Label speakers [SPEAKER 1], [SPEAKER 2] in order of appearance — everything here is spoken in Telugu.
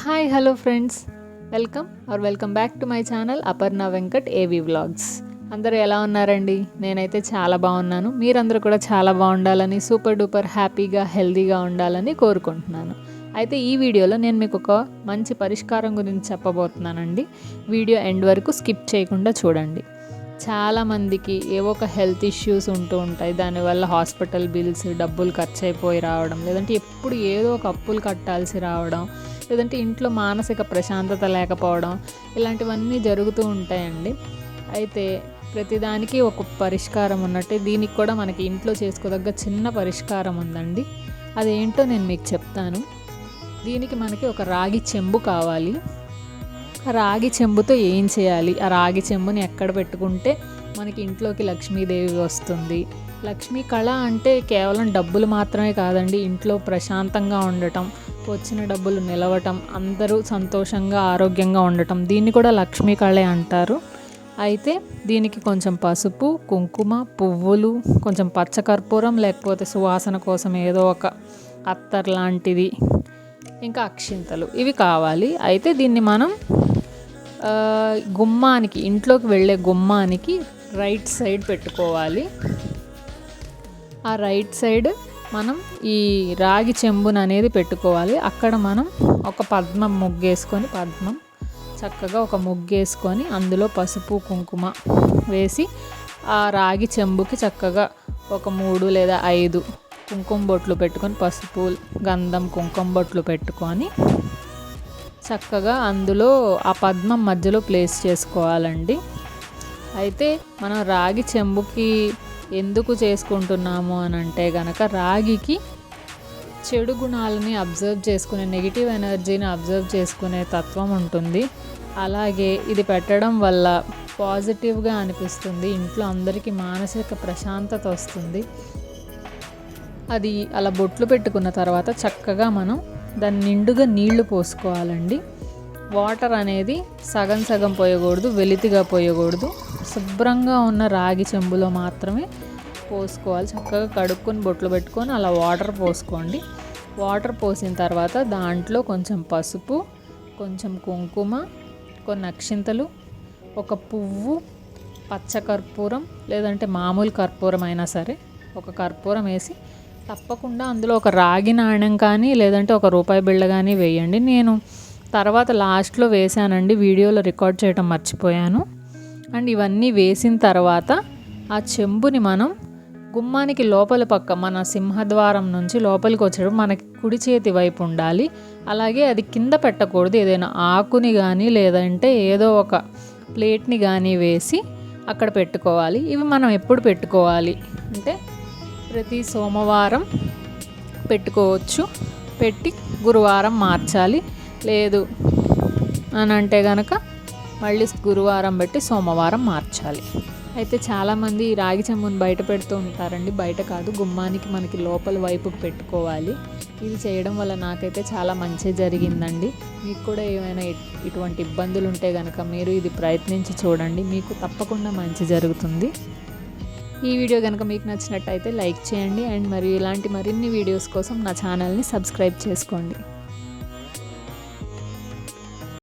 [SPEAKER 1] Hi hello friends, welcome back to my channel AparnavenkatAVvlogs. అందరూ ఎలా ఉన్నారండి? నేనైతే చాలా బాగున్నాను. మీరందరూ కూడా చాలా బాగుండాలని, సూపర్ డూపర్ హ్యాపీగా హెల్తీగా ఉండాలని కోరుకుంటున్నాను. అయితే ఈ వీడియోలో నేను మీకు ఒక మంచి పరిష్కారం గురించి చెప్పబోతున్నానండి. వీడియో ఎండ్ వరకు స్కిప్ చేయకుండా చూడండి. చాలామందికి ఏవో ఒక హెల్త్ ఇష్యూస్ ఉంటూ ఉంటాయి. దానివల్ల హాస్పిటల్ బిల్స్, డబ్బులు ఖర్చు అయిపోయి రావడం, లేదంటే ఎప్పుడు ఏదో ఒక అప్పులు కట్టాల్సి రావడం, లేదంటే ఇంట్లో మానసిక ప్రశాంతత లేకపోవడం, ఇలాంటివన్నీ జరుగుతూ ఉంటాయండి. అయితే ప్రతిదానికి ఒక పరిష్కారం ఉన్నట్టే దీనికి కూడా మనకి ఇంట్లో చేసుకోదగ్గ చిన్న పరిష్కారం ఉందండి. అదేంటో నేను మీకు చెప్తాను. దీనికి మనకి ఒక రాగి చెంబు కావాలి. ఆ రాగి చెంబుతో ఏం చేయాలి, ఆ రాగి చెంబుని ఎక్కడ పెట్టుకుంటే మనకి ఇంట్లోకి లక్ష్మీదేవి వస్తుంది. లక్ష్మీ కళ అంటే కేవలం డబ్బులు మాత్రమే కాదండి, ఇంట్లో ప్రశాంతంగా ఉండటం, వచ్చిన డబ్బులు నిలవటం, అందరూ సంతోషంగా ఆరోగ్యంగా ఉండటం, దీన్ని కూడా లక్ష్మీ కళే అంటారు. అయితే దీనికి కొంచెం పసుపు, కుంకుమ, పువ్వులు, కొంచెం పచ్చకర్పూరం, లేకపోతే సువాసన కోసం ఏదో ఒక అత్తర్ లాంటిది, ఇంకా అక్షింతలు, ఇవి కావాలి. అయితే దీన్ని మనం గుమ్మానికి, ఇంట్లోకి వెళ్ళే గుమ్మానికి రైట్ సైడ్ పెట్టుకోవాలి. ఆ రైట్ సైడ్ మనం ఈ రాగి చెంబును అనేది పెట్టుకోవాలి. అక్కడ మనం ఒక పద్మం ముగ్గేసుకొని, చక్కగా ఒక ముగ్గేసుకొని అందులో పసుపు కుంకుమ వేసి ఆ రాగి చెంబుకి చక్కగా ఒక 3 లేదా 5 కుంకుమ బొట్లు పెట్టుకొని, పసుపు గంధం కుంకుమ బొట్లు పెట్టుకొని చక్కగా అందులో ఆ పద్మం మధ్యలో ప్లేస్ చేసుకోవాలండి. అయితే మనం రాగి చెంబుకి ఎందుకు చేసుకుంటున్నాము అని అంటే కనుక, రాగికి చెడు గుణాలని అబ్జర్వ్ చేసుకునే, నెగిటివ్ ఎనర్జీని అబ్జర్వ్ చేసుకునే తత్వం ఉంటుంది. అలాగే ఇది పెట్టడం వల్ల పాజిటివ్గా అనిపిస్తుంది, ఇంట్లో అందరికీ మానసిక ప్రశాంతత వస్తుంది. అది అలా బొట్లు పెట్టుకున్న తర్వాత చక్కగా మనం దాన్ని నిండుగా నీళ్లు పోసుకోవాలండి. వాటర్ అనేది సగం సగం పోయకూడదు, వెలితిగా పోయకూడదు. శుభ్రంగా ఉన్న రాగి చెంబులో మాత్రమే పోసుకోవాలి. చక్కగా కడుక్కొని బొట్లు పెట్టుకొని అలా వాటర్ పోసుకోండి. వాటర్ పోసిన తర్వాత దాంట్లో కొంచెం పసుపు, కొంచెం కుంకుమ, కొన్ని అక్షింతలు, ఒక పువ్వు, పచ్చకర్పూరం లేదంటే మామూలు కర్పూరం అయినా సరే ఒక కర్పూరం వేసి తప్పకుండా అందులో ఒక రాగి నాణెం కానీ లేదంటే ఒక రూపాయి బిళ్ళ కానీ వేయండి. నేను తర్వాత లాస్ట్లో వేసానండి, వీడియోలో రికార్డ్ చేయడం మర్చిపోయాను. అండ్ ఇవన్నీ వేసిన తర్వాత ఆ చెంబుని మనం గుమ్మానికి లోపల పక్క, మన సింహద్వారం నుంచి లోపలికి వచ్చేటప్పుడు మనకి కుడి చేతి వైపు ఉండాలి. అలాగే అది కింద పెట్టకూడదు, ఏదైనా ఆకుని కానీ లేదంటే ఏదో ఒక ప్లేట్ని కానీ వేసి అక్కడ పెట్టుకోవాలి. ఇవి మనం ఎప్పుడు పెట్టుకోవాలి అంటే ప్రతి సోమవారం పెట్టుకోవచ్చు, పెట్టి గురువారం మార్చాలి. లేదు అని అంటే కనుక మళ్ళీ గురువారం పెట్టి సోమవారం మార్చాలి. అయితే చాలామంది ఈ రాగి చెంబుని బయట పెడుతూ ఉంటారండి. బయట కాదు, గుమ్మానికి మనకి లోపల వైపుకి పెట్టుకోవాలి. ఇది చేయడం వల్ల నాకైతే చాలా మంచి జరిగిందండి. మీకు కూడా ఏమైనా ఇటువంటి ఇబ్బందులు ఉంటే కనుక మీరు ఇది ప్రయత్నించి చూడండి, మీకు తప్పకుండా మంచి జరుగుతుంది. ఈ వీడియో కనుక మీకు నచ్చినట్టయితే లైక్ చేయండి. అండ్ మరియు ఇలాంటి మరిన్ని వీడియోస్ కోసం నా ఛానల్ని సబ్స్క్రైబ్ చేసుకోండి.